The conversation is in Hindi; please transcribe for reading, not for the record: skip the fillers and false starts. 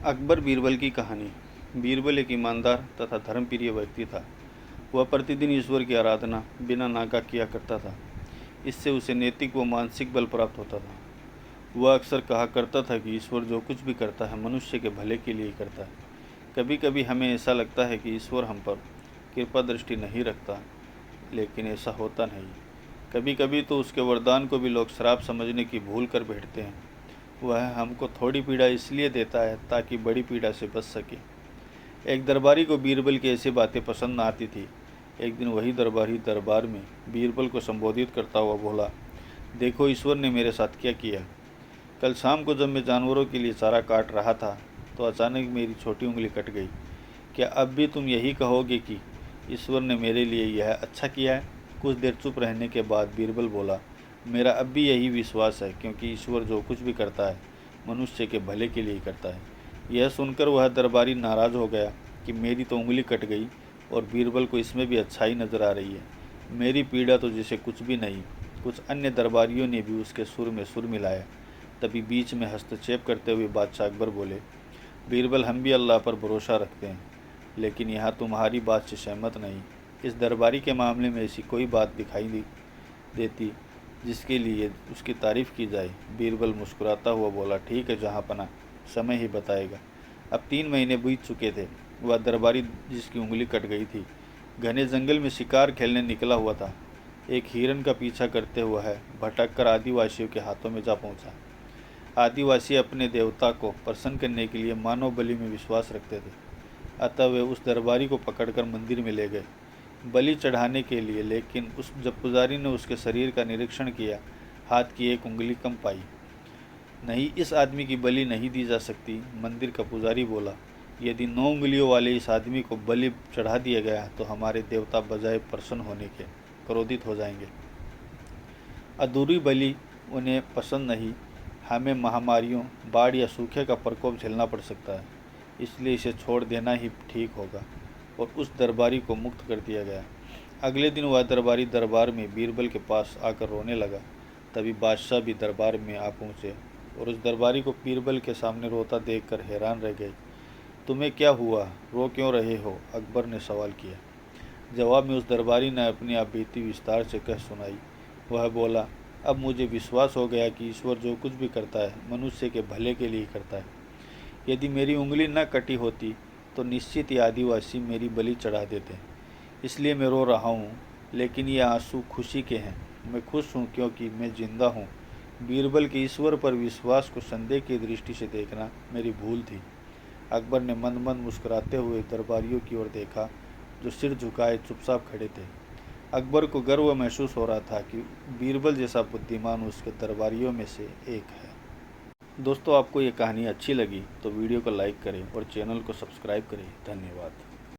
अकबर बीरबल की कहानी। बीरबल एक ईमानदार तथा धर्मप्रिय व्यक्ति था। वह प्रतिदिन ईश्वर की आराधना बिना नागा किया करता था। इससे उसे नैतिक व मानसिक बल प्राप्त होता था। वह अक्सर कहा करता था कि ईश्वर जो कुछ भी करता है मनुष्य के भले के लिए ही करता है। कभी कभी हमें ऐसा लगता है कि ईश्वर हम पर कृपा दृष्टि नहीं रखता, लेकिन ऐसा होता नहीं। कभी कभी तो उसके वरदान को भी लोग श्राप समझने की भूल कर बैठते हैं। वह हमको थोड़ी पीड़ा इसलिए देता है ताकि बड़ी पीड़ा से बच सके। एक दरबारी को बीरबल की ऐसी बातें पसंद न आती थी। एक दिन वही दरबारी दरबार में बीरबल को संबोधित करता हुआ बोला, देखो ईश्वर ने मेरे साथ क्या किया। कल शाम को जब मैं जानवरों के लिए चारा काट रहा था तो अचानक मेरी छोटी उंगली कट गई। क्या अब भी तुम यही कहोगे कि ईश्वर ने मेरे लिए यह अच्छा किया है? कुछ देर चुप रहने के बाद बीरबल बोला, मेरा अब भी यही विश्वास है, क्योंकि ईश्वर जो कुछ भी करता है मनुष्य के भले के लिए करता है। यह सुनकर वह दरबारी नाराज़ हो गया कि मेरी तो उंगली कट गई और बीरबल को इसमें भी अच्छाई नजर आ रही है। मेरी पीड़ा तो जैसे कुछ भी नहीं। कुछ अन्य दरबारियों ने भी उसके सुर में सुर मिलाया। तभी बीच में हस्तक्षेप करते हुए बादशाह अकबर बोले, बीरबल, हम भी अल्लाह पर भरोसा रखते हैं, लेकिन यहाँ तुम्हारी बात से सहमत नहीं। इस दरबारी के मामले में ऐसी कोई बात दिखाई देती जिसके लिए उसकी तारीफ़ की जाए। बीरबल मुस्कुराता हुआ बोला, ठीक है जहाँपनाह, समय ही बताएगा। अब 3 महीने बीत चुके थे। वह दरबारी जिसकी उंगली कट गई थी घने जंगल में शिकार खेलने निकला हुआ था। एक हिरन का पीछा करते हुआ है भटक कर आदिवासियों के हाथों में जा पहुंचा। आदिवासी अपने देवता को प्रसन्न करने के लिए मानव बलि में विश्वास रखते थे, अतः वे उस दरबारी को पकड़कर मंदिर में ले गए बलि चढ़ाने के लिए। लेकिन जब पुजारी ने उसके शरीर का निरीक्षण किया, हाथ की एक उंगली कम पाई। नहीं, इस आदमी की बलि नहीं दी जा सकती। मंदिर का पुजारी बोला, यदि 9 उंगलियों वाले इस आदमी को बलि चढ़ा दिया गया तो हमारे देवता बजाय प्रसन्न होने के क्रोधित हो जाएंगे। अधूरी बलि उन्हें पसंद नहीं। हमें महामारियों, बाढ़ या सूखे का प्रकोप झेलना पड़ सकता है, इसलिए इसे छोड़ देना ही ठीक होगा। और उस दरबारी को मुक्त कर दिया गया। अगले दिन वह दरबारी दरबार में बीरबल के पास आकर रोने लगा। तभी बादशाह भी दरबार में आ पहुँचे और उस दरबारी को बीरबल के सामने रोता देखकर हैरान रह गए। तुम्हें क्या हुआ, रो क्यों रहे हो? अकबर ने सवाल किया। जवाब में उस दरबारी ने अपनी आप बीती विस्तार से कह सुनाई। वह बोला, अब मुझे विश्वास हो गया कि ईश्वर जो कुछ भी करता है मनुष्य के भले के लिए करता है। यदि मेरी उंगली न कटी होती तो निश्चित ही आदिवासी मेरी बलि चढ़ा देते। इसलिए मैं रो रहा हूँ, लेकिन ये आंसू खुशी के हैं। मैं खुश हूँ क्योंकि मैं जिंदा हूँ। बीरबल के ईश्वर पर विश्वास को संदेह की दृष्टि से देखना मेरी भूल थी। अकबर ने मंद मंद मुस्कुराते हुए दरबारियों की ओर देखा, जो सिर झुकाए चुपचाप खड़े थे। अकबर को गर्व महसूस हो रहा था कि बीरबल जैसा बुद्धिमान उसके दरबारियों में से एक है। दोस्तों, आपको ये कहानी अच्छी लगी तो वीडियो को लाइक करें और चैनल को सब्सक्राइब करें। धन्यवाद।